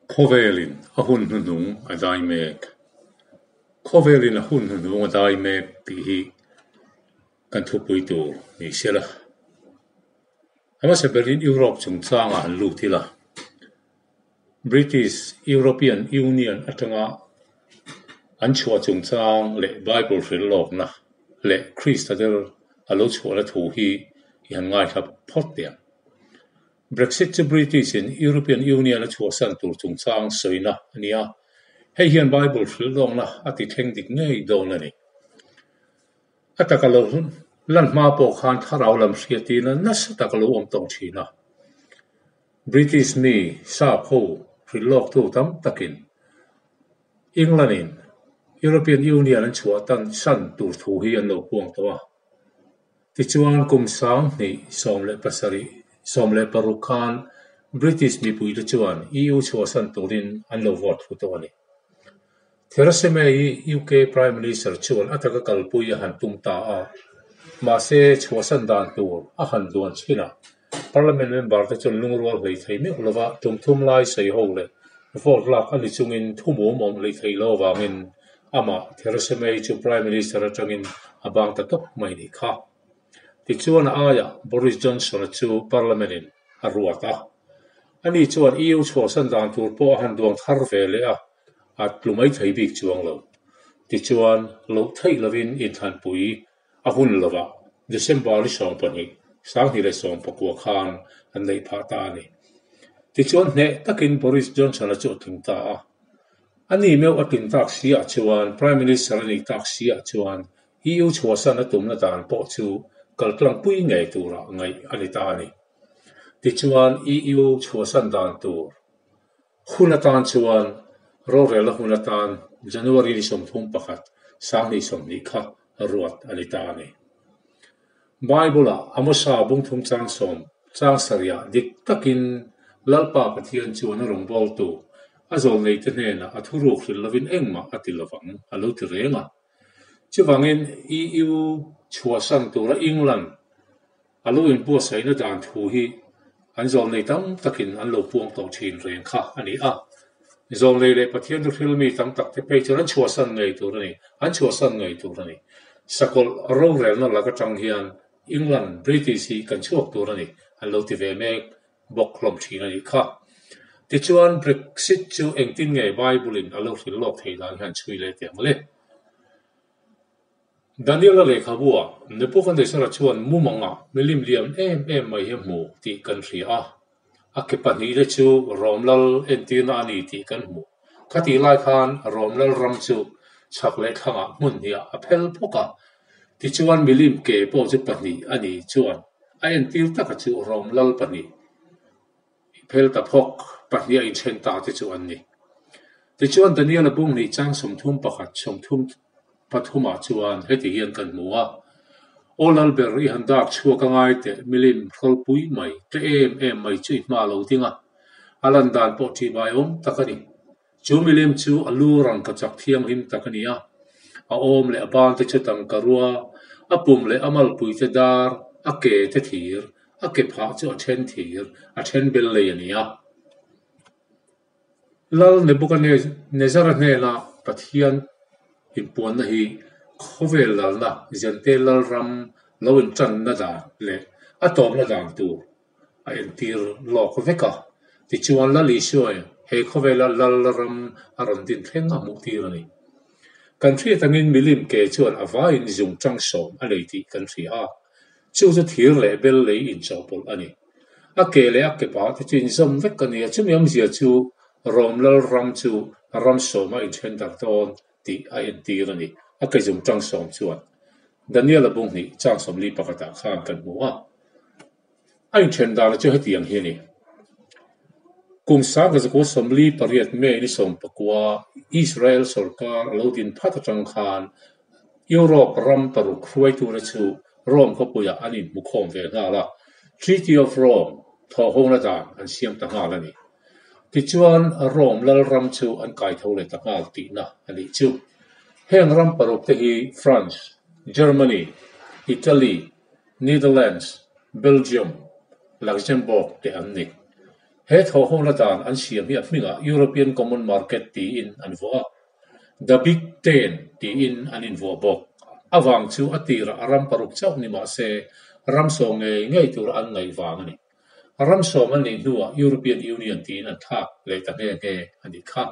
Covelin ahun hunung adai mek. Covelin ahun hunung adai mek pihi kan thupui tu ni sila. Ama sa Berlin Europe chung changa an lu tila. British European Union atanga an chua chung chang le Bible fil lok na le Christadel alo chua la thu hi han ngai thap phot tiang. Brexit to British in European Union la chua san tur chung chang soina ania. Hei hian Bible fil long na ati theng dik ngei do na ni. Atakalo lan ma po khan tharau lam hriati na nas atakalo om tong china. British mi sa pho fil lok tu tam takin. England in European Union an chua tan san tur thu hi an lo puang tawa. Ti chuan kum sang ni som le pasari som le parukan British mi pui le chuan EU chua san turin an lo vot thu tawa ni. Theresa May UK Prime Minister chuan ataka kalpui a han tum ta a ma se chua san dan tur a han duan china Parliament member ta chun lungrual hlei thei me lova tum lai sei ho le vote lak ani chungin thumu mom hlei thei lo wangin ama Theresa May chu Prime Minister atangin abang ta tok mai ni kha ti chuan aya Boris Johnson chu Parliament in a ruata ani chuan EU chua san dan tur po han duang thar ve le a at lumai thei bik chuang lo ti chuan lo thei lovin in than pui a hun lova December li song pani sang hi le song pakua khan an nei pha ta ni ti chuan ne takin Boris Johnson a chu thing ta ani meu atin tak sia chuan Prime Minister ani tak sia chuan EU chua san atum na dan po chu kaltlang pui ngai tura ngai ani ta ni ti chuan EU chua san dan tur hunatan chuan Rorel hunatan January ni som thum pakhat sang ni som ni kha ruat ani ta ni Bible amosa bung thum chang som chang saria dik takin lalpa pathian chuan rong bol tu azol nei te na athuru khil lovin engma atilawang alo ti renga chuwangin EU chua san tura England alo in po sai na dan thu hi anzol nei tam takin an lo puang to thin reng kha ani a zol nei le pathian du khil mi tam tak te pe chuan chua san ngei tur ni an chua san ngei tur ni sakol ro rel na la ka tang hian England British hi kan chuak tur ani an lo ti ve mek bok hlom thin ani kha ti chuan Brexit chu engtin nge Bible in alo fil lok thei dan han chui le tiang le Daniel le khabua ne pokan de sara chuan mumanga milim liam em mai hem mu ti kan ri a akepani le chu romlal entina ani ti kan mu khati lai khan romlal ram chu chakle thanga mun nia aphel poka ti chuan milim ke po chu pani ani chuan a entil taka chu romlal pani phel ta phok pahnia in chen ta te chu an ni ti chuan Daniel bung ni chang som thum pakhat som thum pathuma chuan heti hian kan muwa olal berri handak chua ka ngai te milim throl pui mai te em mai chui ma lo tinga alan dan po thi bai om takani chu milim chu alu rang ka chak thiam him takani a om le aban te chutam karua apum le amal pui te dar ake te thir ake pha chu a then thir a then bel le ania lal ne bukane nezara ne la pathian in puan na hi khovel lal na zente lal ram lo in chan na da le atom na dang tu a entir lok veka ti chuan la li shoi he khovel lal ram aron din thenga mu ti rani kan thri tangin milim ke chuan awa in zung chang som a lei ti kan thri a chu chu thir le bel le in chopol ani a ke le a ke pa ti chin som vek kan ya chumiam zia chu rom lal ram chu ram soma in chen dar ton ti a en ti rani a kai zum chang som chuan Daniel bung ni chang som li pakata khan kan muwa ai chen dar chu hetiang hi ni kum sa ga ko som li pariat me ni som pakwa Israel sarkar alodin phata chang khan Europe ram paru khruai tu na chu Rome ko puya ani mukhom ve na la Treaty of Rome tho ho na dan an siam ta nga la ni ti chuan Rome lal ram chu an kai tho le ta ngal ti na ani chu heng ram paruk te hi France Germany Italy Netherlands Belgium Luxembourg te an ni he tho ho na dan an siam hi minga European Common Market ti in an vo the Big Ten ti in an in vo bok awang chu atira aram paruk chau ni ma se ram so ngai tur an ngai wang ani ram so man ni nuwa European Union ti in an thak le ta nge ani kha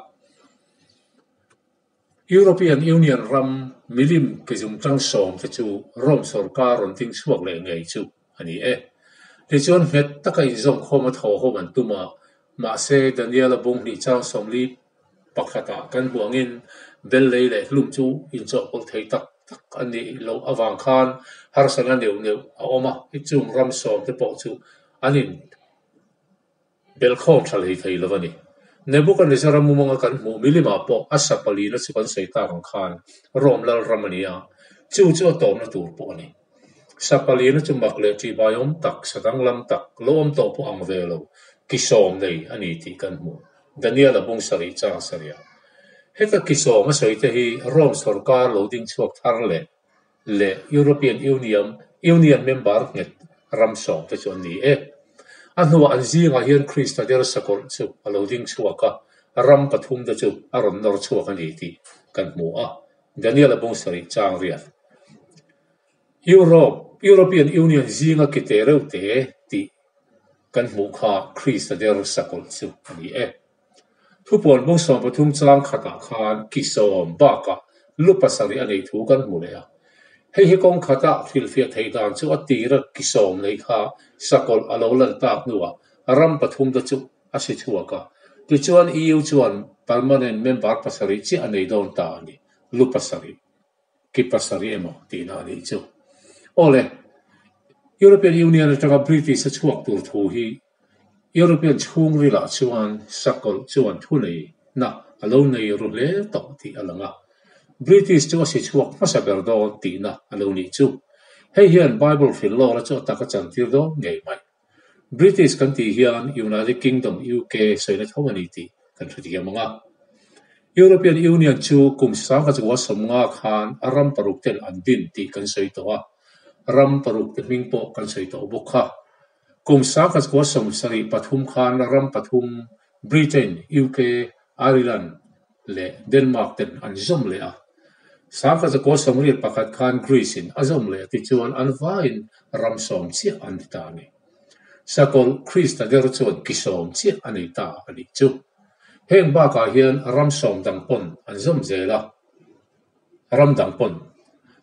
European Union ram milim ke zum tang som te chu rom sarkar ron ting suak le ngai chu ani ti chuan het takai zong khoma tho ho man tuma ma se Daniel bung ni chang som li pakhata kan buangin bel lei le hlum chu in cho pol thei tak ani lo awang khan har sana neu a oma hi chung ram som te po chu anin bel khom thal hi thei lovani Nebuchadnezzar mumanga kan mu milima po asapali na chu kan seita kan khan romlal ramania chu to na tur po ani sapali na chu makle chi bayom tak sadang lam tak lom to po ang velo kisom nei ani ti kan mu Daniel bung sari cha saria heta kisom ma soite hi rom sarkar loading chuak thar le European Union member nget ram som te chon ni anhuwa an zinga hian Krista der sakol chu loading chuaka ram pathum da chu aron nor chuak ani ti kan mu Daniel bung sari chang ria European Union zinga kitero te ti kan mu kha Krista der sakol chu ani thu pon bung som pathum chang khata khan kisom baka lupasari ani thu kan mu le hei kong khata filfia theidan chu atira kisom nei kha sakol alolan tak nuwa ram pathum da chu asi chuaka ti chuan EU chuan permanent member pasari chi anei don ta ani lupasari ki pasari emo ti na ni chu ole European Union atanga British chuak tur thu hi European chung rila chuan sakol chuan thu nei na alo nei ru le to ti alanga British chu si chuak masaber do ti na alo ni chu hei hian Bible fil lo la chu taka chan tir do ngei mai British kan ti hian United Kingdom UK soina thawani ti kan thudi manga European Union chu kum sa ka chu som nga khan aram paruk tel an din ti kan soi to ram paruk te ming po kan soi to bokha kum sa ka chu som sari pathum khan ram pathum Britain UK Ireland le Denmark ten an zom le Saka za ko samrir pakat khan Greece in azom le ti chuan an vain ram som chi an ta ni sakol Krista der chuan kisom chi ani ta ani chu heng ba ka hian ram som dang pon an zom zela ram dang pon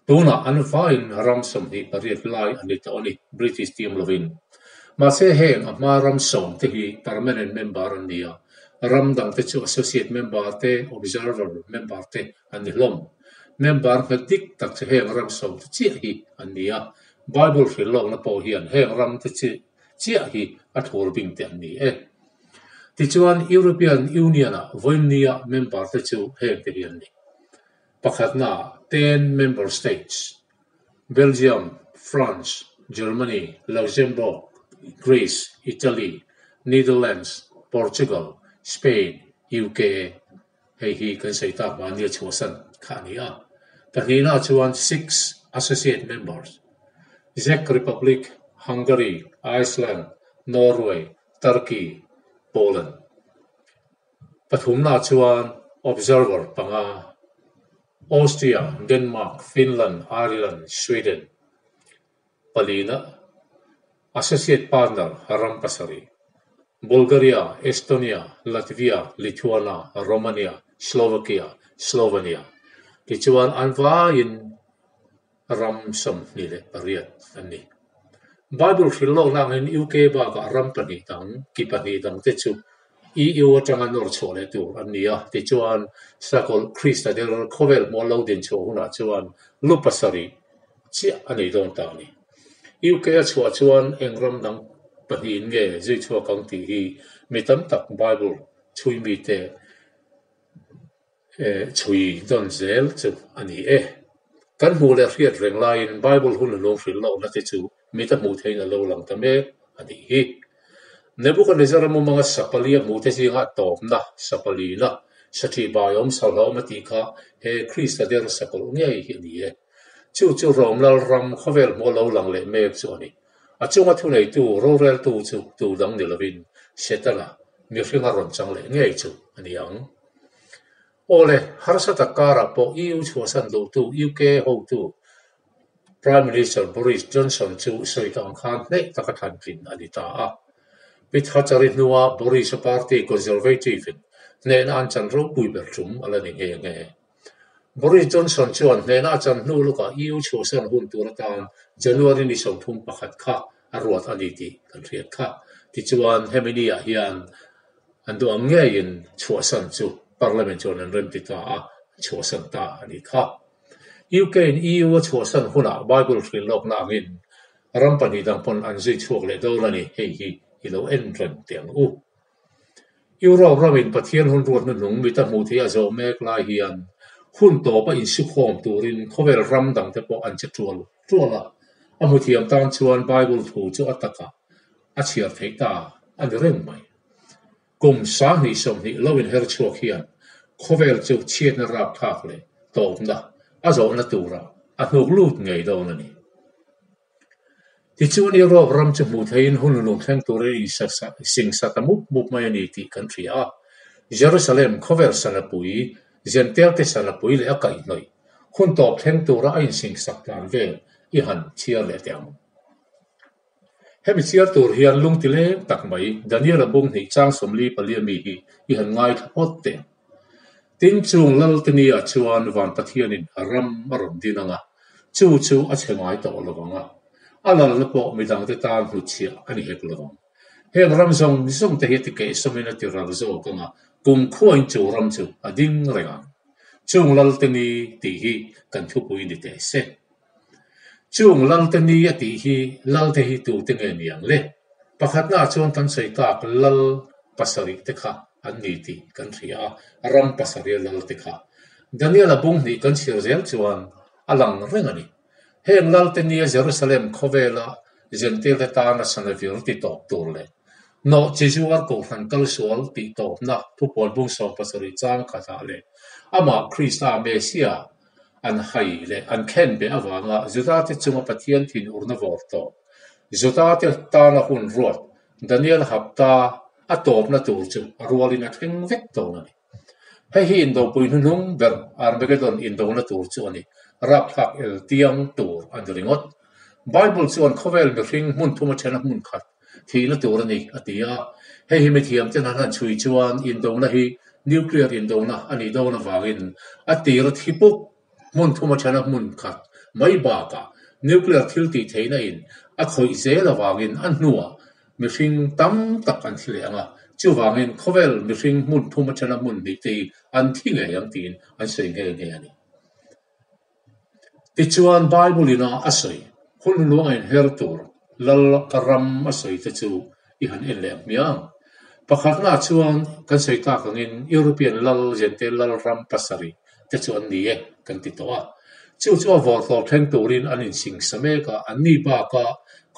tuna an vain ram som hi pariat lai ani ta oni British team lovin ma se heng ma ram som te hi permanent member ania ram dang te chu associate member te observer member te ani hlom member ngatik tak che heng ram som chi hi ania Bible fil lo na po hian heng ram te chi hi athur bing te ani ti chuan European Union voinia member te chu heng te hian ni pakhat na 10 member states Belgium France Germany Luxembourg Greece Italy Netherlands Portugal Spain UK hei hi kan sei ta ma ni chuasan khania Tahina chuan 6 associate members Czech Republic Hungary Iceland Norway Turkey Poland pathumna chuan observer panga Austria Denmark Finland Ireland Sweden palina associate partner haram pasari Bulgaria Estonia Latvia Lithuania Romania Slovakia Slovenia Kichuan anva in ram som ni le pariat ani Bible fil lo lang in UK ba ka ram pani tang ki pani tang te chu EU atanga nor chole tu ania ti chuan sakol Krista der khovel mo lo din chu na chuan lupasari chi ani don ta ni UK chuan engram dang pani nge zui chu kang ti hi mitam tak Bible chui mi te chui don zel chu ani kan mu le riat reng lain Bible hun lo fil lo na te chu mi ta mu thein lo lang ta me ani hi Nebuchadnezzar mo mga sapali mu te si nga top na sapali na sati bayom salo mati kha he Krista der sakol ngai hi ni chu rom lal ram khovel mo lo lang le me chu ani a chunga thu nei tu rorel tu chu tu dang ni lovin setala mi finga ron chang le ngei chu ani ang ole harsa takara po EU chuasan do tu UK ho tu Prime Minister Boris Johnson chu soi tang khan nei takathan pin ani ta a bit hacharit nuwa Boris Party Conservative ne na an chan ro pui ber chum ala ni nge Boris Johnson chuan ne na chan nu luka EU chuasan hun tu ra tan January ni som thum pakhat kha arwat ani ti kan riat kha ti chuan hemini a hian an do am nge in chuasan chu parliament chuan an rem ti ta a chuasan ta ani kha UK and EU chuasan huna Bible free lok na ngin rampani dang pon an zui chuak le do lani hei hi ilo en ren tiang u Europe ramin pathian hun ruat na nung mi ta mu thia zo mek lai hian hun to pa in su khom turin khovel ram dang te po an che tuala amu thiam tan chuan Bible thu chu ataka a chiar thei ta an reng mai kum sa ni som ni lowin her chuak hian khovel chu chiat na rap thak le to na a zo na tura a hnuk lut ngei do na ni ti chuan Europe ram chu mu thein hun lung thleng tur i sing sa ta mup mai ani ti country a Jerusalem khovel sana pui zentel te sana pui le akai noi hun top thleng tura a in sing sak tan ve i han chiar le tiam hemi chiar tur hian lung ti le tak mai Daniel abung ni chang somli paliami hi i han ngai thot te tin chung lal tini a chuan van pathian in ram marom dinanga chu a chengai to lawanga alal lepo midang te tan hu chia ani hek lawang he ram zong te hi ti ke somina ti ral zo kanga kum khuain chu ram chu ading renga chung lal tini ti hi kan thu pui ni te se chung lal tini a ti hi lal te hi tu te nge niang le pakhat na chuan kan sei tak lal pasari te kha an ni ti kan ria ram pasari lal te kha Daniel abung ni kan sir zel chuan alang rengani heng lal te ni Jerusalem khovela zentel te ta na sanavir ti top tur le no chijuar ko han kal sual ti top na thu pol bung so pasari chang kha le ama Krista Mesia an hai le an khen be awanga zuta te chunga pathian thin urna vor to zuta te ta na hun ruat Daniel hapta a top na tur chu rualin a theng vek to na ni hei hi indo puin hunung ber Armageddon indo na tur chu ani rap thak el tiang tur an ringot Bible chuan khovel me ring mun thuma chena mun khat thi na tur ani atia hei hi me thiam chen han chui chuan indo na hi nuclear indo na ani do na wangin atir thipuk mun thuma chena mun khat mai ba ka nuclear thil ti theina in a khoi zela wangin an nuwa me ring tam tak an thilenga chu wangin khovel me ring mun thuma chena mun ni te an thinga yang tin an sei nge ani ti chuan Bible ina asoi hun luang her tur lal karam asoi te chu i han en le miang pakhat na chuan kan sei ta kangin European lal zentel lal ram pasari te chuan ni e kan ti to a chu vor thol thleng turin an in sing same ka an ni ba ka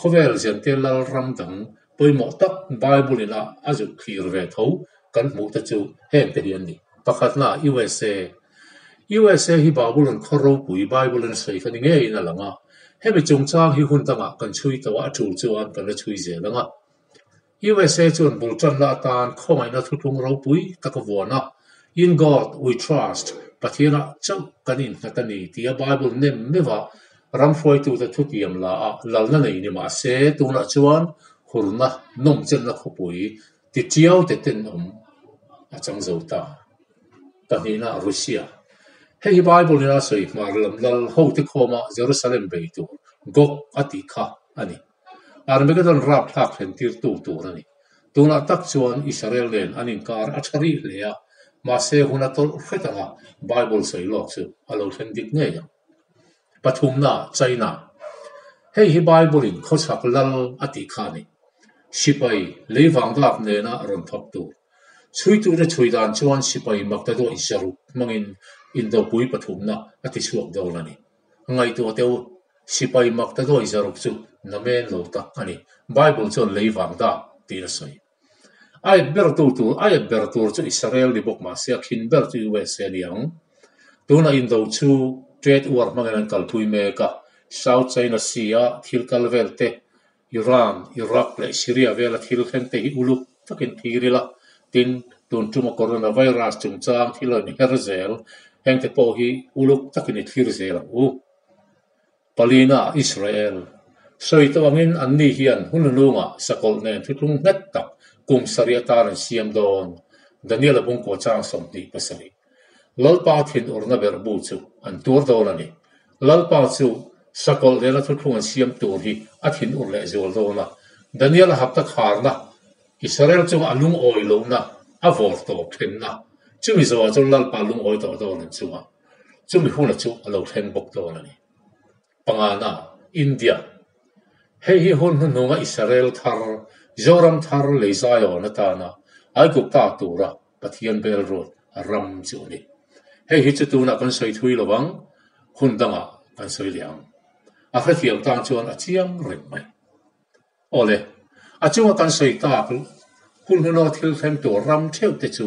khovel zentel lal ram dang poimo tak Bible ina azu khir ve tho kan mu ta chu hem te hian ni pakhat na USA hi Bible an khoro pui Bible an sei kan nge in alanga hemi chung chang hi hun tanga kan chui to a chu chuan kan la chui je langa USA chuan bulchan la tan khomai na thutung ro pui takawona in God we trust pathiana chau kanin natani tia Bible nem meva ram foi tu ta thutiam la lalna nei ni ma se tu na chuan hurna nom chen na khopui ti chiao te ten a chang zo ta ni na Russia hei Bible ni na soi mar lam lal ho te khoma Jerusalem be tu gok ati kha ani Armageddon rap thak hen tir tu ani tuna tak chuan Israel len anin kar athari leya ma se huna tol khetanga Bible sei lok chu alo thlen dik nge ya pathumna China hei hi Bible in khochak lal ati khani sipai lewang dak ne na ron thok tu chui tu re chui dan chuan sipai makta do isaru mangin indo pui pathumna ati suak do lani ngai tu teu sipai makta do isaru chu na men lo tak ani Bible chuan lewang da ti na soi ai ber tu chu Israel ni bok ma sia khin ber tu USA liang tuna indo chu trade war mangan kal pui me ka South China Sea thil kal velte Iran Iraq le Syria vela thil khen te hi uluk takin thirila tin tun tuma coronavirus chung chang thilon herzel heng te po hi uluk takin thirzel u palina Israel soi to angin anni hian hununga sakol nen thutlung ngat tak kum sariata ran siam don Daniel abung ko chang som ni pasari lalpa thin urna ber bu chu an tur don ani lalpa chu sakol nen thutlung an siam tur hi athin ur le zol dona Daniel hapta kharna Israel chung alung oi lo na avor to phenna chumi zo zo lalpa lung oi to don chuwa chumi huna chu alo theng bok don ani pangana India hei hi hun hununga Israel thar zoram thar leizayo na ta na ai gup ta tura pathian bel road ram chu ni hei hi chu tu na kan soi thui lawang hun danga kan soi liang a kha thiam tang chuan a chiang rem mai ole a chunga kan soi ta hun huno thil them to ram theu te chu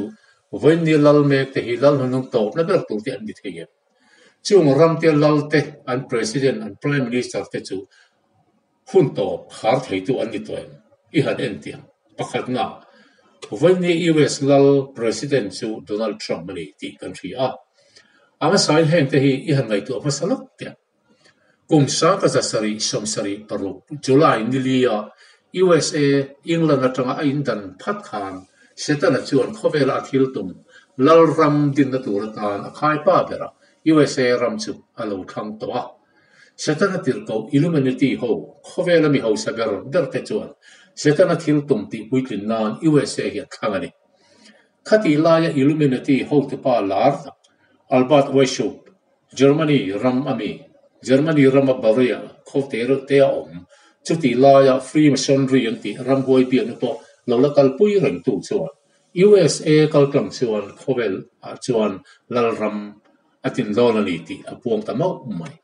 wen ni lal mek te hi lal hunung to na ber tu te an di thei chung ram te lal te an president an prime minister te chu hun to khar thei tu an ni toin I han en tiang pakhat na when the US lal president chu Donald Trump ni ti country a ama sai heng te hi I han ngai tu masalak te kum sa ka sari som sari paru July ni lia USA England atanga indan phat khan setana chuan khovela thil tum lal ram din na tur tan a khai pa bera USA ram chu alo thang to a setana tir ko illuminati ho khovela mi ho saber der te chuan setana thil tum ti puitlin nan USA hi thangani khati la ya illuminati ho te pa lar Albert Weishaupt Germany ram ami Germany ram Bavaria khotero te om chuti la ya Freemasonry anti ram boi pian to lo la kal pui reng tu chuan USA kal tlang chuan khovel a chuan lal ram atin lolani ti apuang tamo mai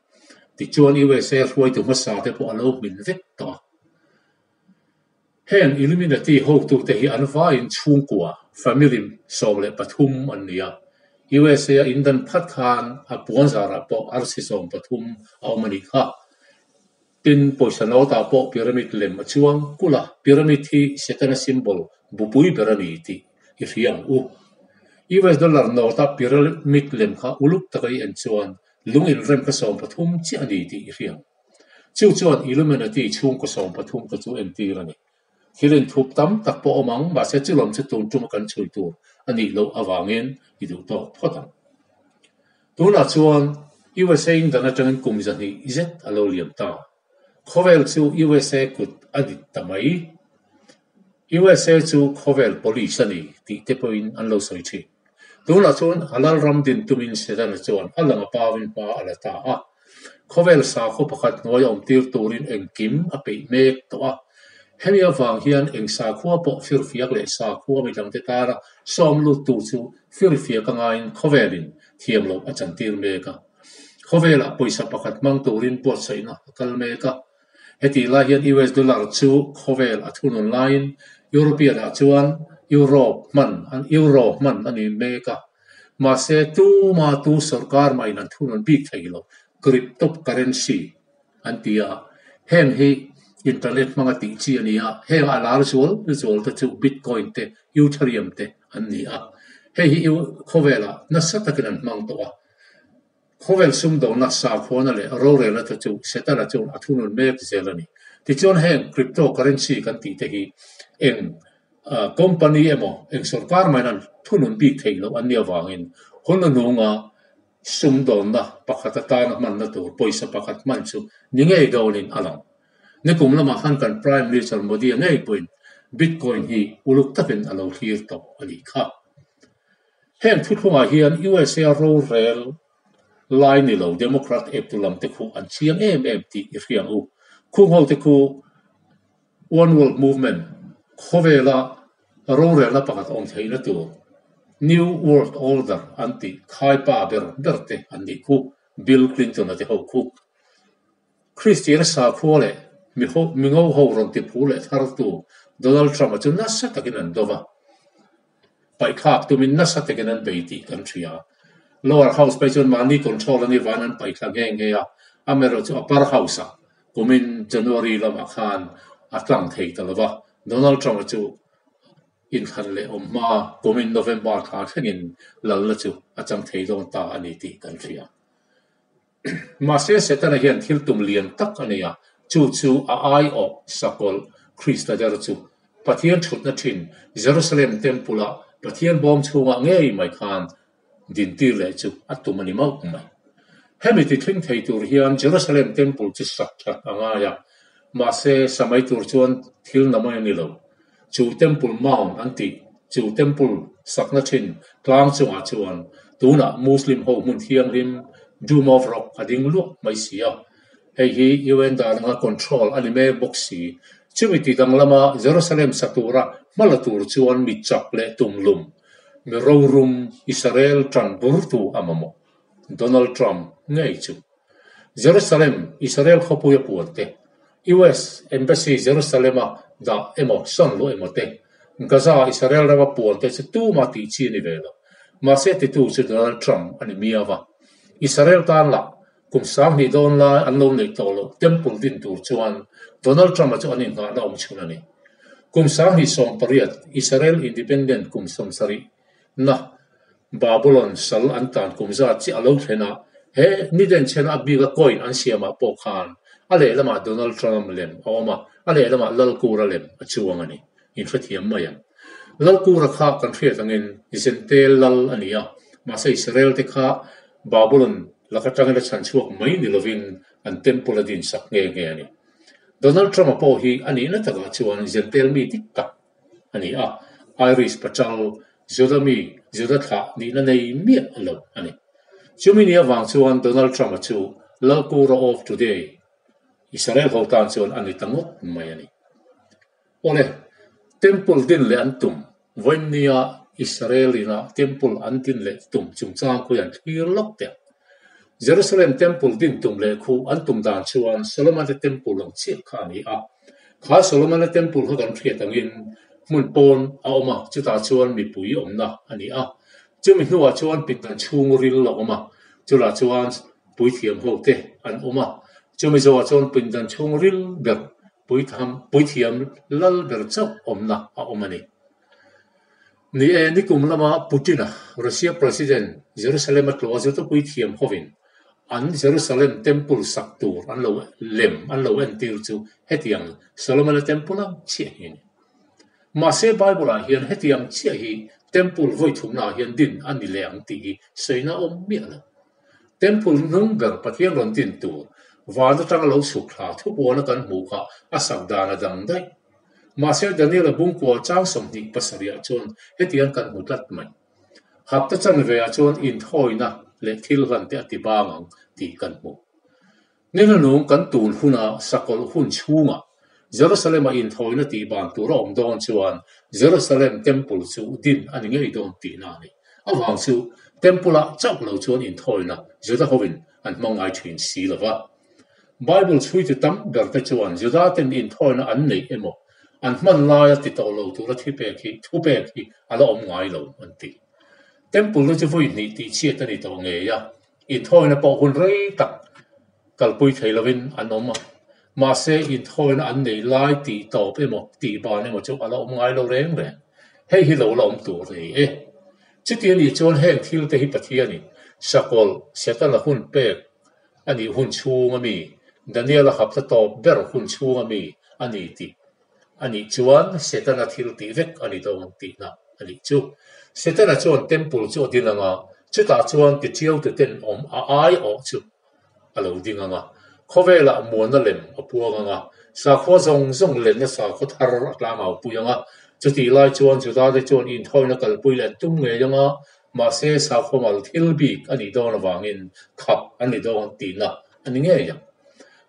ti chuan USA huai tu masa te po alo min vek to hen illuminati ho tu te hi an vain chung kwa family somle pathum an nia USA indan phat khan a puan zara po arsi som pathum awmani kha tin poisano ta po pyramid lem chuang kula pyramid hi setana symbol bupui berani ti ifriang u US dollar no ta pyramid lem kha uluk takai an chuan lungin rem ka som pathum chi ani ti ifriang chu chuan illuminati chung ko som pathum ka chu en ti rani hilen thup tam tak po omang ba se chilom che tun tum kan chui tu ani lo awangin idu to photam tuna chuan USA dana changan kumjani izet alo liam ta khovel chu USA kut adit tamai USA chu khovel police ani ti te point an lo soi thi tuna chuan halal ram din tumin sedan chuan alanga pawin pa ala ta a khovel sa kho pakhat noi om tir turin engkim a pe mek to a hemi awang hian eng sa khuwa po fir fiak le sa khuwa mi tang te tara som lu tu chu fir fiak angain khovelin thiam lo a chantir meka khovela poisa pakhat mang turin pot saina kal meka heti la hian US dollar chu khovel athun online European a chuan Europe man ani meka ma se tu sarkar mai nan thun big thailo cryptocurrency antia hen hi internet manga ti chi ania he alar zol ta chu bitcoin te ethereum te ania he hi khovela na satakan mang to khovel sum do na sa khona le ro re la ta chu setala chu athunun mek zelani ti chon hen cryptocurrency kan ti te hi eng company emo eng sarkar mainan thunun big thailo ania wangin hon nunga sum do na pakhata ta na man na to poisa pakhat man chu ninge dolin alang ne kumla ma khan kan prime minister Modi nei point bitcoin hi uluk tapen alo hlir to ani kha hen thuthunga hian USA ro rel line ni lo democrat epulam te khu an chiang ti riang u khung ho te khu one world movement khovela ro rel la pakat om theina tu new world order anti khai pa berte ani khu Bill Clinton ate ho khu Christian sa khole mi ngo ho ron ti phule thar tu Donald Trump chu na sa takin an dova pai khak tu min na sa takin an beiti country a lower house pai chon mani control ani vanan pai thla nge ya amero chu upper house a kumin January lam akhan atlang thei talwa Donald Trump chu in khan le ma komin November tha thengin lal chu achang thei don ta ani ti kan ria ma se setana hian thil tum lian tak ania chu a ai o sakol Christa jar chu pathian thut na thin Jerusalem temple a pathian bom chunga ngei mai khan din tir le chu atumani mau mai hemi ti thing thei tur hian Jerusalem temple chi sak thak anga ya ma se samai tur chuan thil namai ni lo chu temple mount anti chu temple sakna thin tlang chunga chuan tuna muslim ho mun thiang lim Dome of Rock ading lu mai sia hei hi UN da nga control anime boxi chumiti dang lama Jerusalem satura malatur chuan mi chak le tumlum mi rorum Israel tran burtu amamo Donald Trump ngay chu Jerusalem Israel khopuya puante US embassy Jerusalem da emo son lo emote Gaza Israel rawa puante se tu mati chi ni velo ma se ti tu chu Donald Trump ani miawa Israel tan la kum sang ni don la anlom nei tolo temple din tur chuan Donald Trump chu anin nga na chunani kum sang ni som pariat Israel independent kum som sari na Babylon sal antan kum za chi alo thena he ni den chena biga coin an siama po khan ale lama Donald Trump lem oma ale lama lal kura lem achuangani in fathiam mayam lal kura kha kan thriat angin isentel lal ania ma se Israel te kha Babylon lakatang na chanchuak mai ni lovin an temple din sak nge ani Donald Trump po hi ani na taga chuan isentel mi tikka ani Irish pachal Zodami Zodatha ni na nei mi alo ani chumini awang chuan Donald Trump chu lal kura of today Israel hotan chuan ani tangot mai ani ole temple din le antum voinia Israelina temple antin le tum chungchang ko yan thir lok te Jerusalem temple din tum le khu antum dan chuan Solomon temple long che khani kha Solomon temple ho kan thriat angin mun pon oma chuta chuan mi pui omna ani chumi hnuwa chuan pitan chung ril lo oma chula chuan pui thiam ho te an oma chumi zawa chuan pindan chung ril ber pui thiam lal ber chau omna omani ni ni kum lama Putin Russia president Jerusalem atlo zo to pui thiam hovin an Jerusalem temple saktur an lo en tir chu hetiang Solomon temple chi hin ma se Bible hian hetiang chi hi temple voi thumna hian din ani leang ti seina om miala temple nung ber pathian ron tin tu wada tang lo sukha thu bona kan mu kha asak dana dang dai ma se Daniel bung ko chang som ni pasaria chon hetian kan mutlat mai hapta chan ve a chon in thoina le thil ran te ati bangang ti kan mu nena nung kan tun huna sakol hun chunga Jerusalem in thoina ti ban tu rom don chuan Jerusalem temple chu din ani ngei don ti na ni awang chu temple a chak lo chuan in thoina juda hovin an mangai thin si lova Bible chui tu tam ber te chuan juda ten in thoina an nei emo an man lai ti to lo tu ra thi pe ki ala om ngai lo an ti temple lo chu voi ni ti che ta ni to nge ya in thoina po hun rei tak kal pui thei lovin an oma ma se in thoina an nei lai ti to pe mo ti ba ne mo chu ala om ngai lo reng re hei hi lo lom tu re chu ti ni chon heng thil te hi pathiani sakol setana hun pe ani hun chunga mi Daniel hapta to ber hun chunga mi ani ti ani chuan setana thil ti vek ani dong ti na ani chu setana chuan temple chu dinanga chu ta chuan ti chiau te ten om ai o chu alo dinganga khovela muana lem apuanga sa kho zong len na sa kho thar atla mau puyanga chu ti lai chuan chu da de chuan in thoina kal pui len tum nge yanga ma se sa kho mal thil bi ani don wangin khap ani don ti na ani nge ya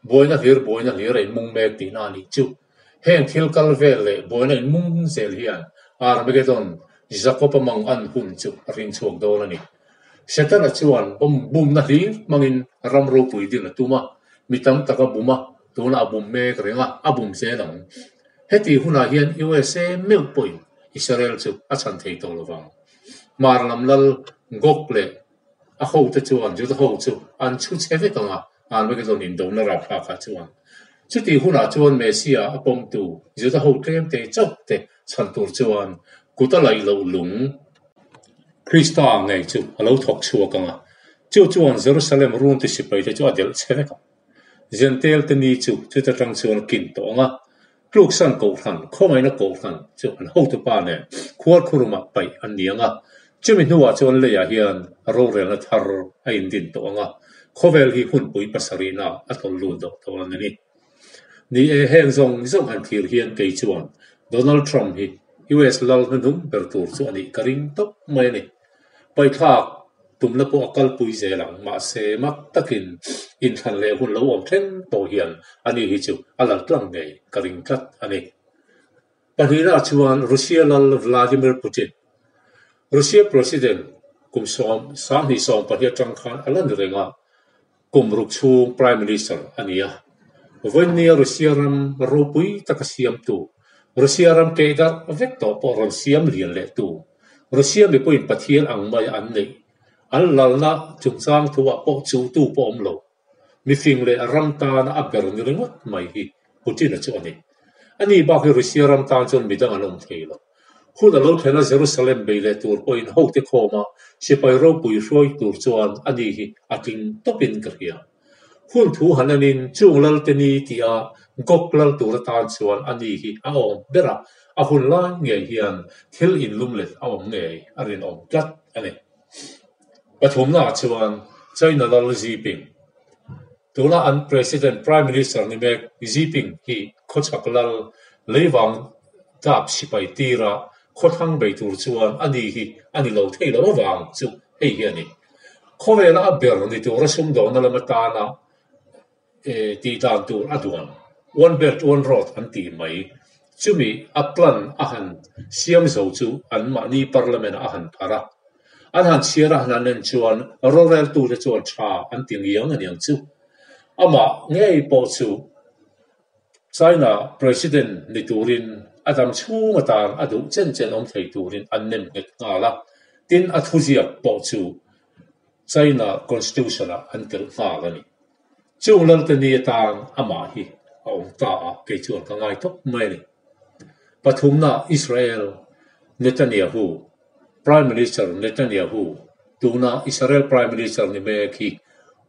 boina hlir ei mung mek ti na ni chu heng thil kal vel le boina in mung zel hian Armageddon Jacob amang an hun chu ring chuak don ani setana chuan bum na hlir mangin ramro pui din atuma mitam taka buma tuna abum mek renga abum se lang heti huna hian USA mil point Israel chu achan thei to lowang marlam lal gok le a ho te chuan ju ho chu an chu cheve kanga an me ke in don na ra kha chuan chu ti huna chuan Mesia apom tu ju ho tlem te chok te chan tur chuan ta lại lâu lúng Christa ngày chú lâu thọc chua căng à chú chuan Jerusalem run thì xịt bay cho adel chế vậy Gentel tên đi chú ta trăng chuan kinh to ngà lúc sang cầu thằng không ai nó cầu thằng chú anh hậu tu pa nè khuất khu mà bay anh niang à chú mình nuôi chuan lấy hiền rô rèn là thar anh din to ngà khovel hi hun pui pasarina atol lu do to ngani ni heng zong han thir hian kei chuan Donald Trump hi US lal num per tur chu ani karing top mai ni pai thak tum la po akal pui ze lang ma se mak takin in than le hun lo om thlen to hian ani hi chu alal tlang nei karing kat ani panina chuan Russia lal Vladimir Putin Russia president kum som sam hi som pa hi tang khan alan renga kum ruk chung prime minister ania venia Russia ram ropui takasiam tu Russia ram ke da vekto po ron siam lian le tu Russia mi point pathian ang mai an nei al lalna chungchang thuwa po chu tu po omlo mi fing le ram ta na aber ni ringot mai hi Putin chu ani ba ki Russia ram ta chon mi dang anom theilo hun alo thena Jerusalem be le tur point ho te khoma sipai ro pui roi tur chuan ani hi ating topin kria hun thu hananin chunglal teni tia goklal tur tan chuan ani hi aom bera a hun la nge hian thil in lumlet awm nge arin om kat ani pathumna chuan China lal Jinping tula an president prime minister ni mek Jinping hi khochaklal leiwang tap sipai tira khothang bei tur chuan ani hi ani lo theilo wang chu hei hiani khowela ber ni tur sum do na lamata na ti dan tur aduan one belt one road an ti mai chumi aplan ahan siam zo chu an ma ni parliament ahan thara an han chiara hanan chuan roral tu le chuan tha an ting yang an yang chu ama ngei po chu China president ni turin Adam chu matang adu chen om thei turin an nem nget ngala tin athuziak po chu China constitution an tel fa ni chung lal te ni tang ama hi ong ta ke chuan ka ngai tok mai ni pathumna Israel Netanyahu prime minister Netanyahu tuna Israel prime minister ni me khi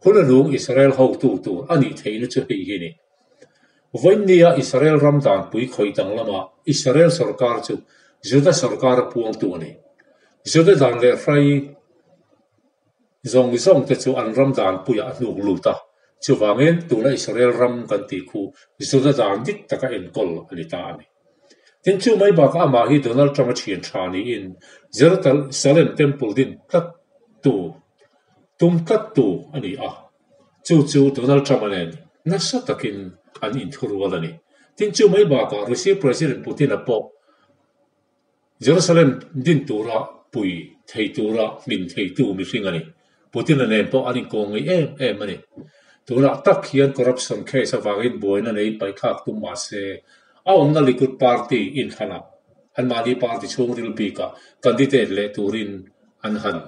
hunalung Israel ho tu ani theinu chu hi ni Venia Israel Ramdan pui khoi tang lama Israel sarkar chu Juda sarkar puang tu ni Juda dan le frai zong te chu an Ramdan puya nu luta chu wangen tu na Israel ram kan ti khu Juda dan dik taka en kol ani ta ani tin chu mai ba ka ma hi Donald Trump chien thani in Jerusalem temple din kat tu tum kat tu ani a chu Donald Trump ane nasa takin an in thurwalani tin chu mai ba ka Russia president Putin apo Jerusalem din tura pui thei tura min thei tu mi ringani Putin ane po anin ko ngai em ani tura tak hian corruption case awangin boina nei pai khak tu ma se aom na Likud party in khana an mali party chung ril bi ka candidate le turin an han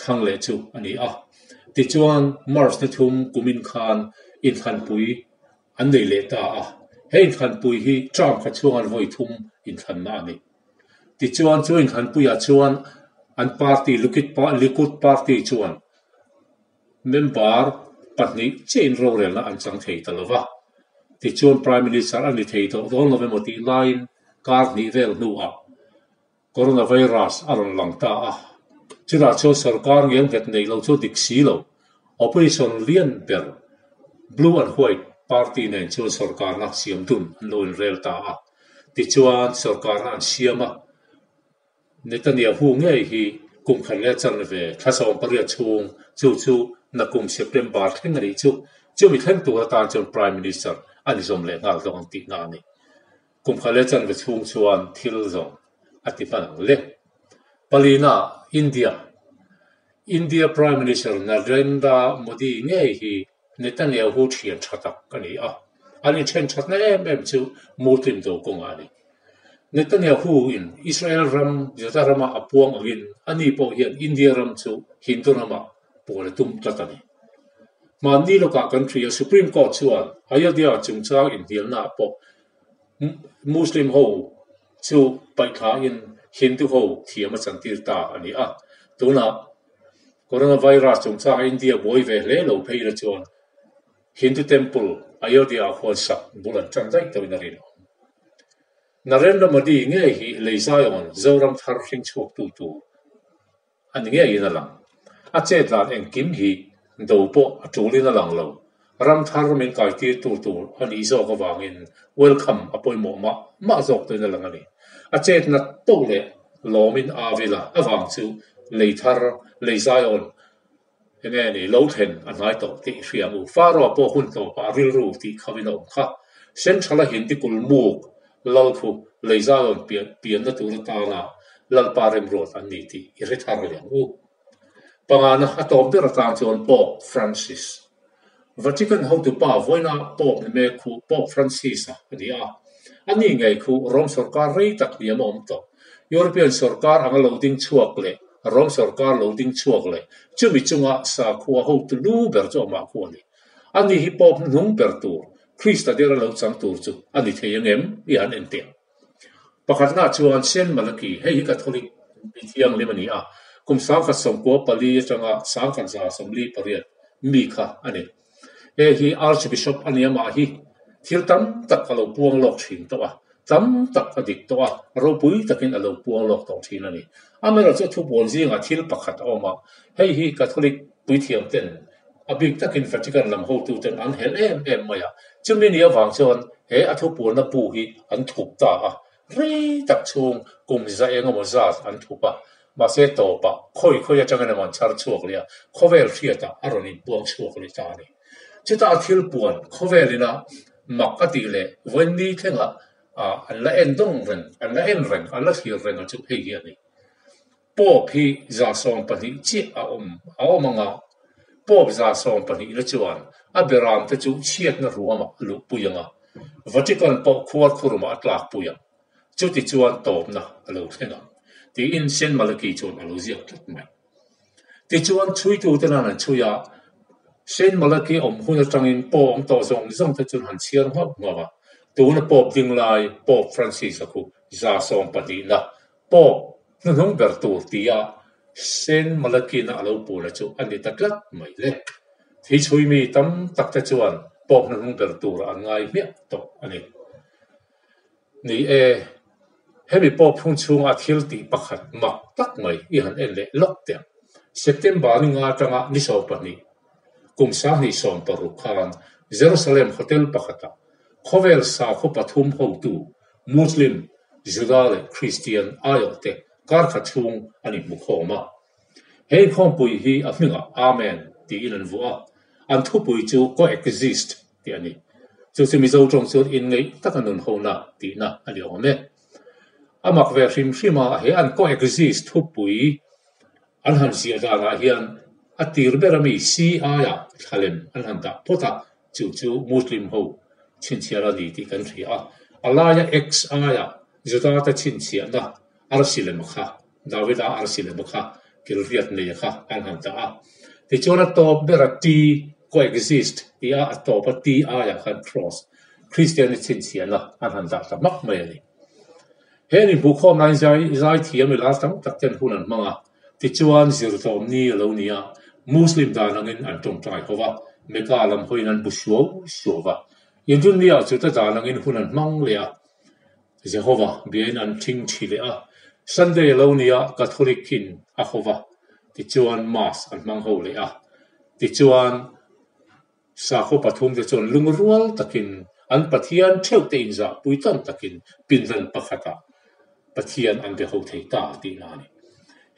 thang le chu ani a ti chuan Mars na thum kumin khan in khan pui an nei le ta a hei khan pui hi Trump kha chuan voi thum in khan na ni ti chuan in khan pui a chuan an party Likud party chuan member patni chain role na an chang thei talova ti chuan prime minister ani thei to dol November ti line kar ni vel nu a coronavirus aron lang ta a chira cho sarkar ngeng vet nei lo cho dik si lo operation lian per blue and white party nen chu sarkar na siam tun loin rel ta a ti chuan sarkar an siama Netanyahu nge hi kum khan le chan ve thasom paria chung chu na kum September thengari chu mi thlen tu ta chon prime minister ani zom le ngal dong ti na ni kum khan le chan ve chung chuan thil zong ati pan le palina India prime minister Narendra Modi nge hi Netanyahu thian thatak ani a ani chen thatna em chu muslim do kong ani Netanyahu in Israel ram Jerusalem apuang agin ani po hian India ram chu Hindu rama pole tum tatani mani loka country Supreme Court chuan ayadia chungcha in hilna po Muslim ho chu paikha in Hindu ho thiam chang tir ta ani a tuna coronavirus chung cha India boy ve le lo phei ra chuan Hindu temple Ayodhya khon sak bulan chang dai to na rin Narendra Modi nge hi leizayon zoram thar hring chok tu ani nge ina lang a che dan eng kim hi do po atulin na lang lo ram thar min kai tir tu ani zo ka wangin welcome apoi mo ma zok to na lang ani a che na to le lomin avila awang chu leithar leizayon nge ni lo then anai to ti hriamu faro po hun to pa ril ru ti khawino kha sen thala hin ti kul muk lalkhu leizayon pian na tu ta na lal parem rot an ni ti i rethar liang u pangana atom per tang chon Pope Francis Vatican how to pa voina Pope me khu Pope Francis ani a ani ngai khu rom sarkar rei tak ni am to European sarkar ang loading chuak le rom sarkar loading chuak le chumi chunga sa khu ho tu lu ber cho ma khu ni ani hi Pope nung per tur Christa dera lo chang tur chu ani theyangem i an ente pakhat na chuan sen malaki hei Catholic thiang lemani a kum sang kha som ko pali changa sang khan sa somli pariat mi kha ani hi Archbishop aniama hi thil tam tak alo puang lok thin to a tam tak adik to a ro pui takin alo puang lok to thin ani amera chu thu bol zinga thil pakhat oma hei hi Catholic pui thiam ten abik takin Vatican lam ho tu ten an hel em maya chumi ni awang chon he athu pur na pu hi an thup ta a re tak chung kum za enga mo za an thupa ma se to pa khoi ya changana man char chuak lia khovel thiata aroni puang chuak li ta ni chita thil puan khovelina makati le wenni thenga an la en dong ren an la en ren an la thil ren chu hei hi ani po phi za song pani chi a omanga po za song pani la chuan a beram te chu chiat na ruama lu puyanga Vatican po khuar khuruma atlak puyang chu ti chuan top na alo thenga ti in sen malaki chon alo ziak tat mai ti chuan chui tu te na chuya sen malaki huna tangin po to zong te chun han chiar ngawa tu na pop ding lai Pop Francis aku za song pati na pop na nong ber tu ti ya sen malaki na alo pu la chu ani taklat mai le thi chui mi tam tak te chuan pop na nong ber tu ra ngai mi to ani ni hemi Pop phung chung a thil ti pakhat mak tak mai i han en le lok te September ni nga tanga ni so pani kum sa ni som paru khan Jerusalem hotel pakhata khovel sa kho pathum ho tu Muslim Judale Christian ayote kar khathung ani mukhoma hei khom pui hi afninga amen ti inan vua an thu pui chu coexist ti ani chu simi zo tong chu in ngei takanun hona ti na ali ome amak ve hrim he an coexist thu pui an han sia da hian atir berami si aya khalem an handa pota chu Muslim ho chinchiara ni ti kan thia alaya x aya juda ta chinchia na arsilem kha dawida arsilem kha kilriat ne kha an handa ti chona to berati coexist ia atopa ti aya khan cross Christian chinchia na an handa ta mak mai ni heni bukhom nai zai thiam last tam takten hunan manga ti chuan zirtom ni lo nia Muslim danangin an tong tai khowa meka lam hoinan bushuwa yendun nia chuta danangin hunan mang lea Jehovah bien an ting chile a Sunday lo nia Catholic kin a khowa ti chuan mass an mang ho le a ti chuan sa kho pathum te chon lungrual takin an pathian theu te inza puitam takin pinran pakhata pathian an be ho thei ta ti nani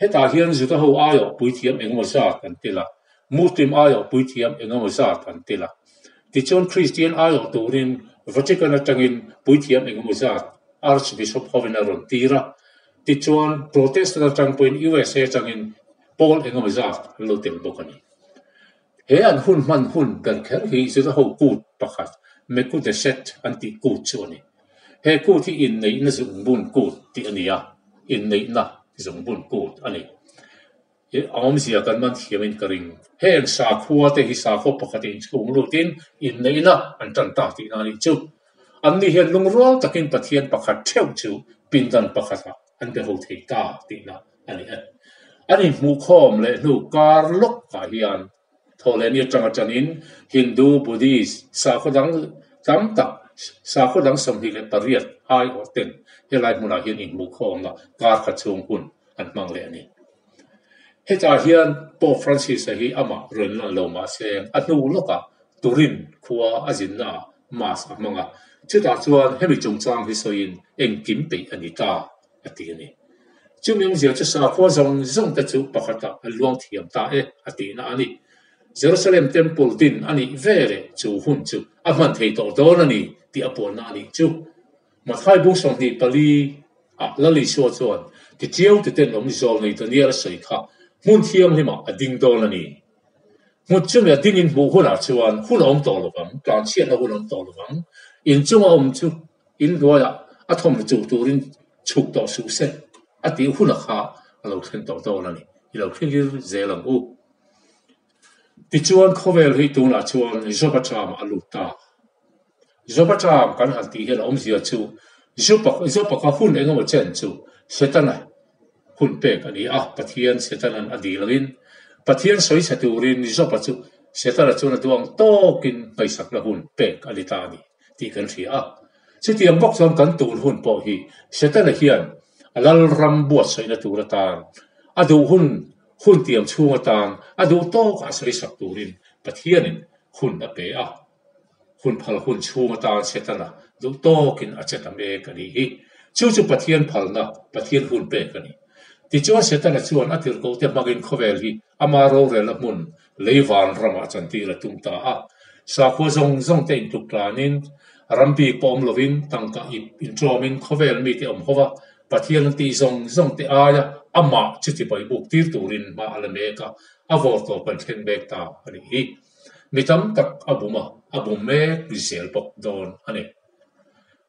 heta hian zuta ho ayo puithiam engmo zat an tila Muslim ayo puithiam engmo zat an tila ti chon Christian ayo turin Vatican atangin puithiam engmo zat Archbishop Hovinaron tira ti chon Protestant atang point USA tangin Paul engmo zat lo tel bokani he an hun berker hi zuta ho kut pakhat me ku de set anti kut choni he ku ti in nei na zumbun kut ti ania in nei na zumbun kut ani awam sia kan man thiamin karing heng sa khuwa te hi sa kho pakhatin chung lutin in nei na an tan ta ti na ni chu an ni hian lungrol takin pathian pakhat theu chu pindan pakhata อันเป็นหัวที่ตาตีนะอันนี้มูคอมเลยนูการลกกาฮิอันทอเลนี่จังจันินฮินดูบุดิสสาขดังจำตักสาขดังสมหิเลปริยดไอโอเต็นเฮลัยมุนาฮินอินมูคอมละการขัดชงหุ่นอันมังเลนี่เฮจาฮิอันโปฟรานซิสฮีอามาเรินลันโลมาเซงอันนูลกะตุรินคัวอาจินนามาสมังะจุดอาจวนเฮมิจงจางฮิโซอินเอ็งกิมปีอันนี้ตาอันที่นี่จุดยังเสียจะสาขวจงแต่จุปะขัดอันลวงเทียมตาอันที่นั่นอันนี้เยรูซาเล็มเทมเพิลดินอันนี้เวเรจูหุ่นจูอามันเทโตโดนันนี่ที่อปอนนันนี่จูมาท้ายบุษงที่ปลีละลิชัวจวนที่เจียวที่เต้นลมจอในตัวนี้ละสวยค่ะมุนเทียมที่มาดิ่งโดนันนี่มุดจุ่มดิ่งอินบุหุ่นอาจวนหุ่นอมโตลวังการเชียร์หุ่นอมโตลวังอินจุ่มอมจูอินด้วยอะทอมจูตัวรินชุกต่อสุเซอะที่หุ่นข้าเราเห็นโตนันนี่เราเห็นยืเจริญอูที่ชวนเขาเวลให้ตัวน่ะชวนจบประจามอลุตาจบประจามกันหันตีเห็นอมเสียชูจบก็หุ่นเองก็เจนชูเสร็จแล้วหุ่นเป็กอันนี้ปะเทียนเสร็จแล้วอดีตลินปะเทียนสวยเสร็จตัวรินจบประจุเสร็จแล้วชวนตัวโตกินไปสักละหุ่นเป็กอันนี้ตานี่ที่กันเสียสุดที่ยังบอกจนกันตูนหุ่นพอฮีเสร็จแล้วเฮียนลัลรัมบวชสวยนะตัวตาดูหุ่นเตรียมชูงตางดูโตก็อาศัยสักตูรินปะเทียนินหุ่นเปะหุ่นพลหุ่นชูงตางเสร็จแล้วดูโตกินอาจจะทำเองกันนี่จู่ปะเทียนพลนะปะเทียนหุ่นเปะกันนี่ที่จวนเสร็จแล้วจวนอัติรโกเตมากินข้าวเวลีอามาโรเรลมุนเลวันรามาจันทีละตุงตาสาคูจงเต็งตุกลานินรัมปีปอมลวินตั้งกับอินโทรมินข้าวเวลมีที่อมเขาว่าปะเทียนตีจงเตอายะอามาจิตไปบุกตีตูรินมาอัลเมกาอาวอร์โตเป็นเทนเบกตาอันนี้มิตัมตักอบุเมกดิเซลปกโดนอันนี้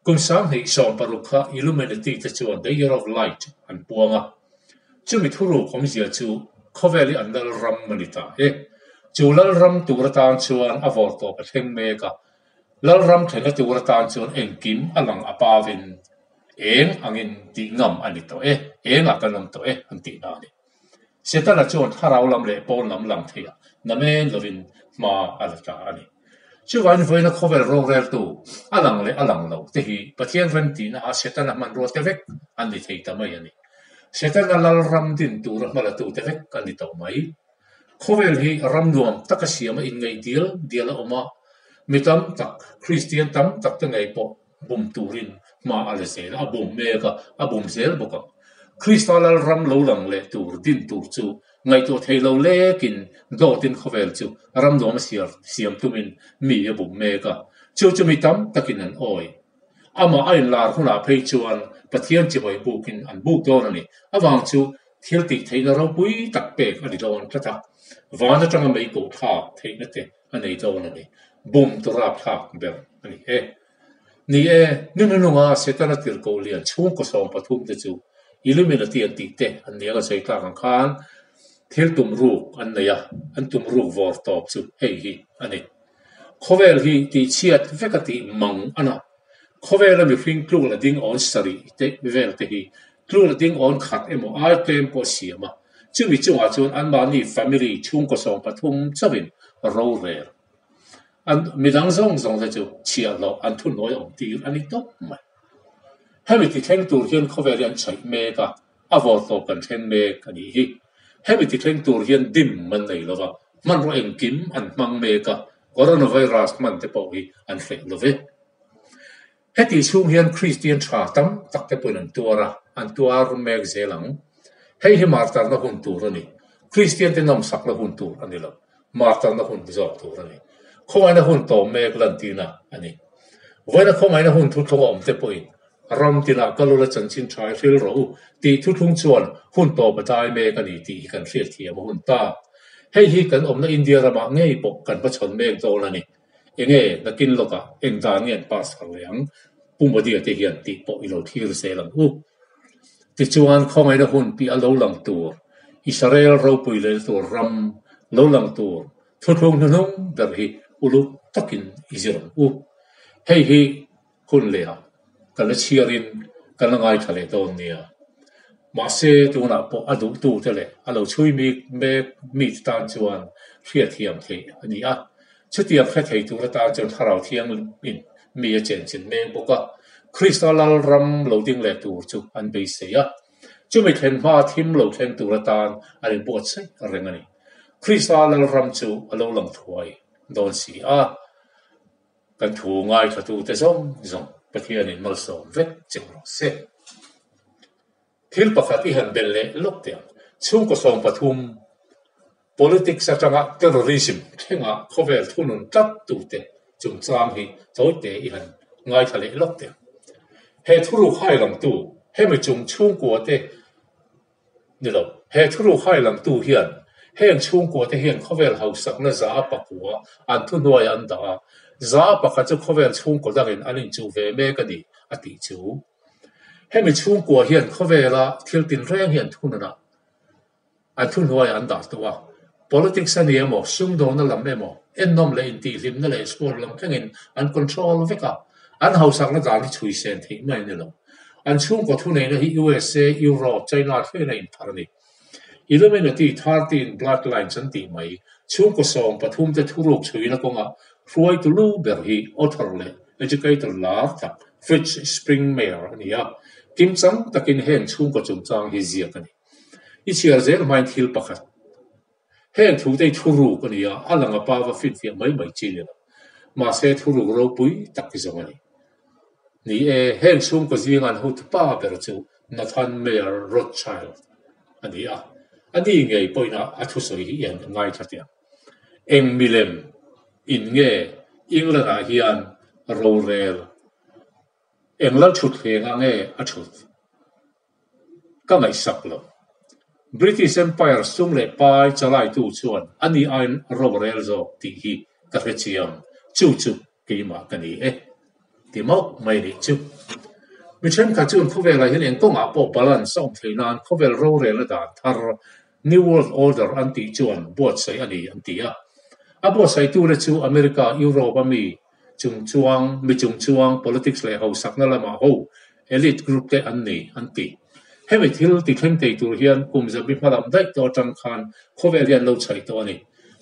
กุนสามให้สอนปรุขะอิลูเมนตีตะจวน Day of Light อันปวงจู่มิทุรุคมเสียจู่ข้าเวลีอันดัลรัมมันตาจู่ลัลรัมตัวตานชวนอาวอร์โตเป็นเทนเมกาลัลรัมเทนตัวตานชวนเอ็งกิมอลังอปาวินอังอินตีงามอันนี้ตัวอาการนำตัวอันตีนานี่เสร็จแล้วจวนถ้าเราลำเล่ปอนลำลังเทียนั่นเองเราวินมาอัลตาอันนี้ช่วยวันไว้นะเขาเวลโรเรลตัวอลังเราแต่ที่ประเทศเวนตีนะเสร็จแล้วมันรัวเทเวกอันนี้ที่ทำไมอันนี้เสร็จแล้วเรารำดินตัวมาละตัวเทเวกอันนี้ตัวไหมเขาเวลที่รำรวมตักเสียมาอินไงเดียวละออกมาไม่ตั้มตักคริสเตียนตั้มตักตั้งไงปอบุมตูรินมาอะไรเสร็จบุมเมกะบุมเซลบุกคริสตัลรำเราหลังเลตูดินตูจูไงตัวเทเราเล็กินโดดินเขาเวลจูรำรวมเสียมตุมินมีบุมเมกะจู่ไม่ตั้มตักินนันอ้อยอามาไอ้ลาร์คนละเพย์จวนปะเทียนจะไปบุกินอันบุกโดนนี่วางจู่เที่ยวติดเทนเราปุยตักเปกอันนี้โดนกระทักวางจะจังไม่กูท่าเทนเตอันนี้โดนนี่บุมตัวรับท่าแบบอันนี้นี่นู่นเสร็จแล้วที่เราเรียนช่วงก็สองปฐุมเจ้าอิลูเมนตีอันติเตอันนี้ก็ใช้กลางคันเที่ยวตุ่มรูกอันนี้อันตุ่มรูกวอร์ตอบจู่อันนี้เขาเวลที่เชียดเวกติมังอันนั้นเขาเวลมีฟิงคลูละดิ้งออนสตรีเตเวลที่คลูละดิ้งออนขัดอาร์เตมโพเสียมาจู่มีจู่จวนอันบานี่แฟมิลี่ช่วงก็สองปฐุมจะเป็นโรเรลอันมีดังส่งจะจู่เชียร์เราอันทุนน้อยออกตีอันนี้ต้องไม่ให้มีที่เทงตัวเรียนเขาเรียนใช้เมกะอวอร์โตกันเทงเมกะนี่ให้มีที่เทงตัวเรียนดิมมันเลยแล้วว่ามันรู้เองกิมอันมังเมกะโคโรนาไวรัสมันจะบอกอันเฟลเลยให้ที่ช่วงเรียนคริสเตียนชาตัมตักจะเป็นอันตัวรุเมกเซลังให้มาร์ตาร์นหุ่นตัวนี่คริสเตียนที่นำสักละหุ่นตัวอันนี้ละมาร์ตาร์นหุ่นจอกตัวนี่เขาไม่ได้หุ่นโตเมกลันตีนะอันนี้วันนั้นเขาไม่ได้หุ่นทุกทงอมเตปอยรำตีละก็รู้ละจันชินชายฟิลรู้ตีทุกทงชวนหุ่นโตมาได้เมกันนี่ตีกันเสียเทียมหุ่นตาให้ฮีกันอมในอินเดียระมาง่ายปกกันประชนเมกโตแล้วนี่ยังไงนักกินโลกะเอ็งตาเนียนปัสขังเลี้ยงปุ่มบดีเทียนตีปกอิโลทีร์เซลังติจวนเขาไม่ได้หุ่นปีอโลลังตัวอิสราเอลเราปุยเลยตัวรำโลลังตัวทุกทงนุ่งเดร์ฮีอุลุตักินอิจรังให้หุ่นเลียกันละเชียรินกันละไงทะเลตอนเนี้ย mà xe tu na po adu tu te le alo chui mi tan chuan khia thiam the ani a chutiam kha thei tu ta chon tharau thiang in mi a chen chin me boka crystal ram lo ding le tu chu an be se ya chu mi thlen ma thim lo thlen tu tan ani bo che rengani crystal ram chu alo lang thuai don si a kan thu ngai tha tu te zong pathian in mal som vek cheng ro se thil pakhat i han bel le lok te chung ko som pathum politics atanga terrorism thenga khovel thunun tat tu te chung chang hi toite i han ngai thale lok te he thuru khai lam tu he me chung ko te ni lo he thuru khai lam tu hian heng chung ko te hian khovel hau sak na za pakua an thu noi an da za pakha chu khovel chung ko dangin anin chu ve me ka di ati chu he me chung ko hian khovela thil tin reng hian thunana an thu noi an da to wa politics ani emo sum do na lam emo ennom le in ti lim na le sport lam thangin an control veka an hau sak na da ni chui sen thi mai ni lo an chung ko thu nei na hi USA Europe China the na in tharni Illuminati 13 bloodlines an ti mai chung ko som pathum te thuruk chui na ko nga ruai tu lu ber hi author educator la tak Fritz Springmeier ania kim chang takin hen chung ko chung chang hi zia kani ichiar zel main thil pakhat hen thu te thuru kania alanga pa va fit fi mai chile ma se thuru ro pui tak ki zongani ni hen chung ko zingan hut pa ber chu Nathan Mayer Rothschild ania ani ngei poina athu soi hi yan ngai thatia eng milem in nge England a hian rorel England thut henga nge athut ka ngai saklo British Empire sum le pai chalai tu chuan ani ain rorel zo ti hi ka rechiam chu ki ma kani ti mo mai ni chu mi chen ka chun khovel la hian kong a po balance som theinan khovel rorel da thar New World Order anti chuan bot sai ani anti a abo sai tu le chu America Europe mi chung chuang politics le ho sakna lama ho elite group te anni anti hemi thil ti thleng te tur hian kum za bi phalam dai to tang khan khovel hian lo chai to ani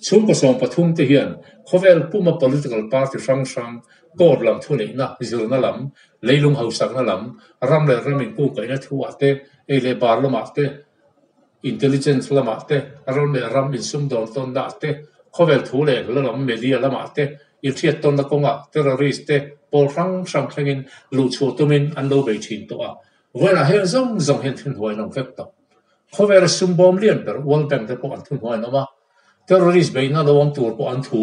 chung ko som pathum te hian khovel puma political party sang kor lam thuni na zil na lam leilung ho sakna lam ram le ramin ku kai na thuwa te ele bar lama te intelligence lama te aron le ram in sum don ton da te khovel thu le lam media lama te il thiat ton la konga terrorist te pol rang thlengin lu chu tumin an lo be thin to a wena hen zong hen thin hoi nong vek to khovel sum bom lian per world bank te po an thun hoi no ma terrorist be na lo om tur po an thu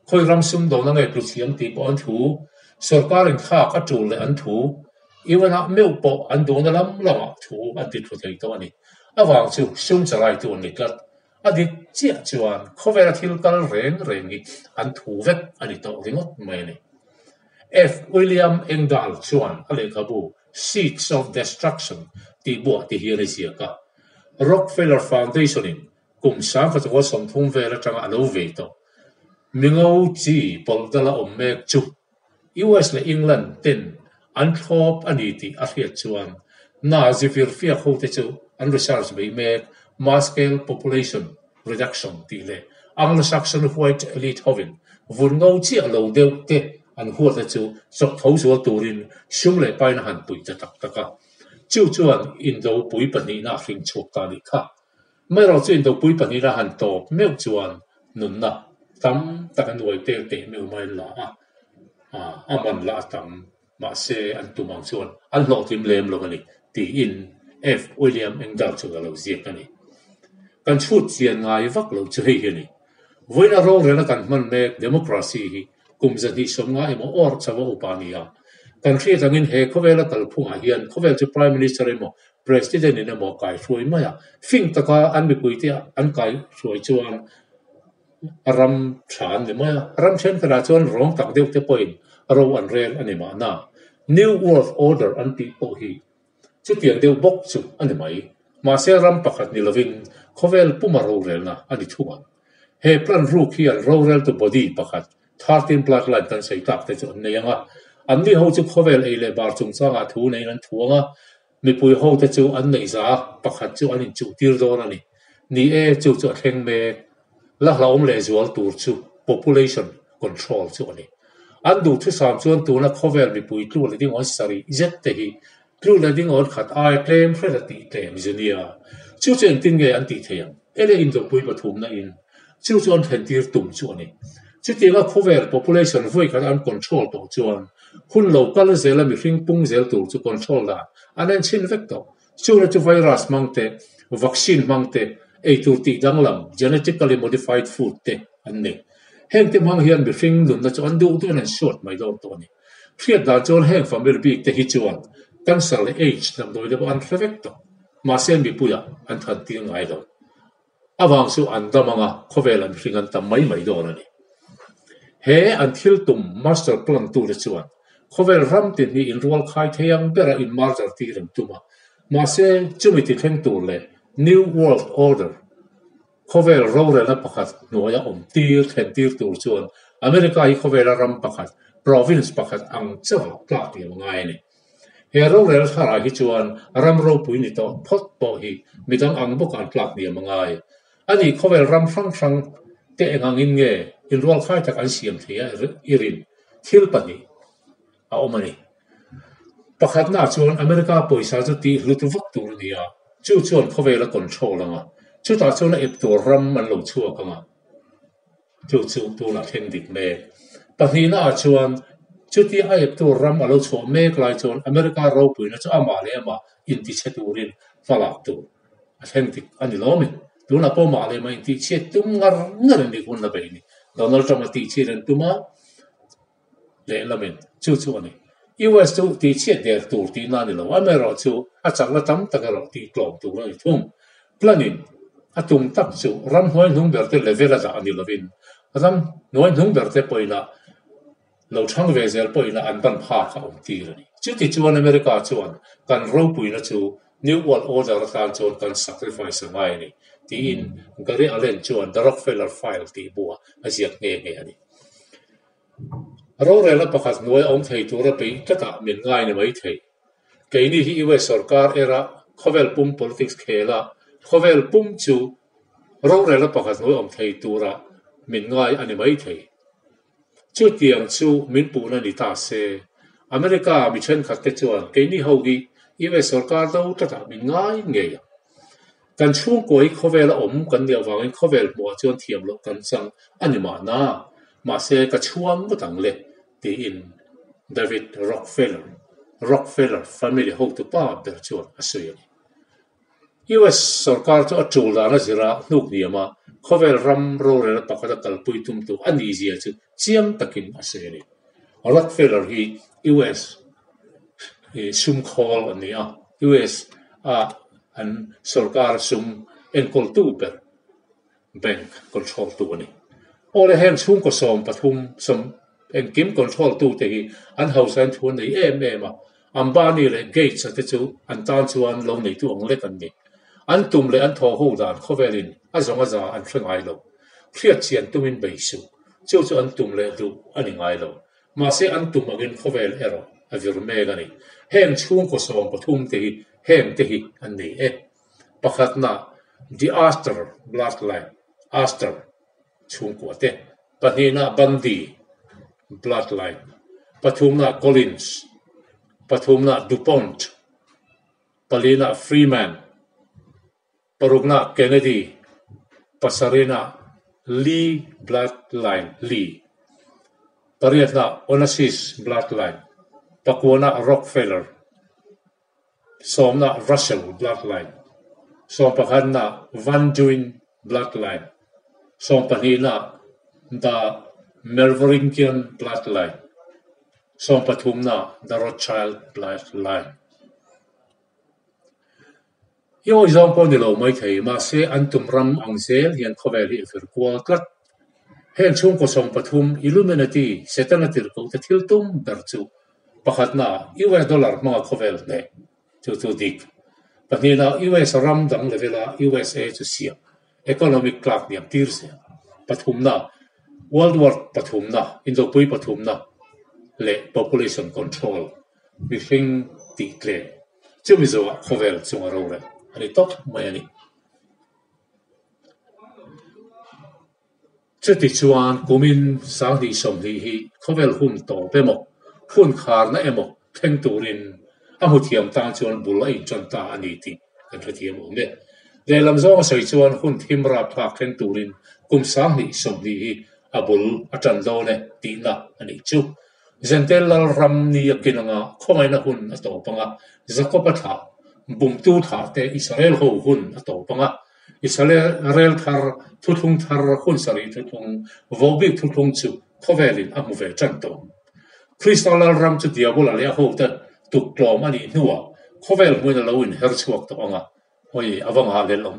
khoi ram sum do na ngai plus siam ti po an thu sarkar in kha ka tu le an thu iwana meu po an do na lam lama thu an ti thu thei to ani awang chu sum chalai tu ni kat adi chia chuan khovel thil kal reng hi an thu vek ani to ringot mai ni F William Engdahl chuan ale khabu Seeds of Destruction ti bo ti hi resia ka Rockefeller Foundation in kum sa ka to som thum ve la tanga alo ve to mingo chi pol dala mek chu US le England ten an thop ani ti a hriat chuan na zifir fia kho te chu an research be mek mass scale population reduction ti le Anglo-Saxon white elite hovin vun ngau chi alo deu te an huat le chu sok thau zu turin sum le pain han pui ta tak taka chu chuan indo pui pani na hring chok ta ni kha mai ro chu indo pui pani na han to meu chuan nun na tam takan wai te meu mai la aman la tam ma se an tumang chuan an lo tim lem lo ani ti in F William Engdahl chu lo zia kani kan chut chian ngai vak lo chu hei ni voina ro re na kan man me democracy hi kum za ni som nga emo or chawa upania kan khri tangin he khowela kal phunga hian khovel chu prime minister emo president in emo kai hroi maya fing taka an bi pui tia an kai hroi chuan ram than ni maya ram chen kara chuan rong tak deu te point ro an rel ani ma na New World Order an ti po hi chu tiang deu bok chu ani mai ma se ram pakhat ni lovin khovel puma ro rel na ani thuwa he plan ru khian ro rel to body pakhat 13 bloodline kan sei tak te chu nei anga an ni ho chu khovel ei le bar chung changa thu nei nan thuanga mi pui ho te chu an nei za pakhat chu an in chu tir don ani ni chu thleng me la hlaum le zual tur chu population control chu ani an du thu sam chuan tu na khovel mi pui tu le ding on sari zet te hi tu le ding on khat ai claim fre ti claim zenia chu chen tin nge an ti theyang ele in do pui pathum na in chu chuan thlen tir tum chu ani chu tinga khovel population voi khat an control to chuan hun local zela mi hring pung zel tur chu control da anen chin vek to chu le chu virus mangte vaccine mangte ei tur ti danglam genetically modified food te an nei heng te mang hian mi hring lun na chu an du tu an short mai do to ni phiat da chuan heng family big te hi chuan cancer le age nam doi de an vek to ma sen mi puya an than ti ngai do awang su an damanga khovel an hring an tam mai do na ni he an thil tum master plan tu le chuan khovel ram tin ni in rual khai theyang bera in marjar ti rem tuma ma se chumi ti thleng tur le new world order khovel role na pakhat noya tir thlen tir tur chuan america hi khovel ram pakhat province pakhat ang chaw tla ti ngai ni he role thara hi chuan ram ro pui ni to phot po hi midang ang bok an tlak ni mangai ani khovel ram frang te engangin nge in rual khai tak an siam thia irin thil pani a omani pakhat na chuan america poisa chu ti hlutu vak tur nia chu chuan khowela control anga chu ta chuan ep tur ram man lo chua kanga chu tu na theng dik me pahnina chuan chu ti a ep tur ram alo chu me klai chuan america ro puina chu ama le ama in ti cheturin falak tu a theng dik ani lomi tu na po ma le mai ti che tum ngar ni kun na be ni Donald Trump ti che ren tuma le lamen chu ani US chu ti che der tur ti na ni lo amero chu a chang la tam ta ro ti klom tu ro thum planin atung tak chu ram hoi nung ber te level a ani lovin ram noi nung ber te poina lo chang ve zel poina an ban pha ka ti ri chu ti chuan America chuan kan ro puina chu new world order kan chuan kan sacrifice ngai ni ti in gari alen chuan the Rockefeller file ti bua asiak nge ani ro re la pakhat noi om thei tur pe tata min ngai ni mai thei ke ni hi US sarkar era khovel pum politics khela khovel pum chu ro re la pakhat noi om thei tura min ngai ani mai thei chu tiang chu min pu na ni ta se America mi chen khat te chuan ke ni ho gi US sarkar do tata min ngai nge ya kan chung koi khovel om kan dia wangin khovel mo chuan thiam lo kan sang ani ma na ma se ka chuam butang le ti in David Rockefeller family ho to pa ber chuan asoi US sarkar chu atul dana zira nuk ni ama khovel ram ro re pakata kalpui tum tu ani zia chu chiam takin asoi Rockefeller hi US sum call ania US an sarkar sum enkol tu per bank control tu ani ole hen chung ko som pathum som en kim control tu te hi an hausan thun nei em ambani le gates te chu an tan chuan lo nei tu ong le kan ni an tum le an tho ho dan khovelin a zonga za an threngai lo khiat chian tumin beisu chu an tum le du ani ngai lo ma se an tum agin khovel ero avir me gani hen chung ko som pathum te hi hem te hi an nei pakhat na the Astor bloodline Astor chung ko te pahnina Bundy bloodline pathumna Collins pathumna DuPont palina Freeman parugna Kennedy pasarina Lee bloodline Lee pariatna Onassis bloodline pakwana Rockefeller somna Russell bloodline som pakhanna Van Duyn bloodline som panina the Merovingian bloodline som pathumna the Rothschild bloodline yo example ni lo mai thei ma se antum ram angzel hian khovel hi fer kwal tlat hen chung ko som pathum Illuminati satanatir ko te thiltum berchu pakhatna US dollar ma khovel ne chu dik pahnina US ram dang levela USA chu sia economic clock niam tirse pathumna world war pathumna indopui pathumna le population control mi hring ti tle chứ bây giờ không về chung ở đâu đấy anh ấy tốt mấy anh ấy chứ thì chuan của mình sáng thì sống thì không về hun tổ bé một hun khar na em một thanh turin một thiam ta chuan bù lại chuan ta anh ấy thì cái thứ thiam một đấy để làm sao soi chuan hun thim ra phak thanh turin cùng sáng thì sống thì bù trần đâu này tí na anh ấy chú Zentel ram ni akinanga khomai na hun ato panga Jacob atha bum tu tha te Israel ho hun ato panga Israel thar thuthung thar hun sari thuthung vobi thuthung chu khovelin amuve chanto Crystal ram chu diabol alia ho ta tuklom ani nuwa khovel muina lawin herchuak to anga hoi awanga lelom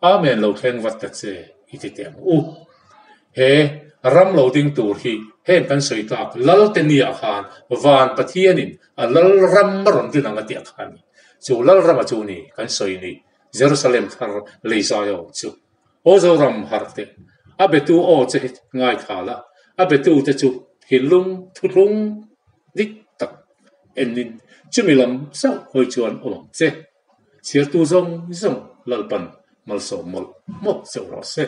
amen lo theng wat ta che ititiam he ram lo ding tur hi hen kan soi tak lal te ni a khan van pathianin a lal ram maron din anga ti a khan chu lal ram a chu ni kan soi ni Jerusalem thar leisa yo chu o zo ram harte a betu o che ngai khala a betu te chu hilung thulung dik tak enin chumilam sa hoi chuan olom che chiar tu zong lal pan mal so mol mo se ro se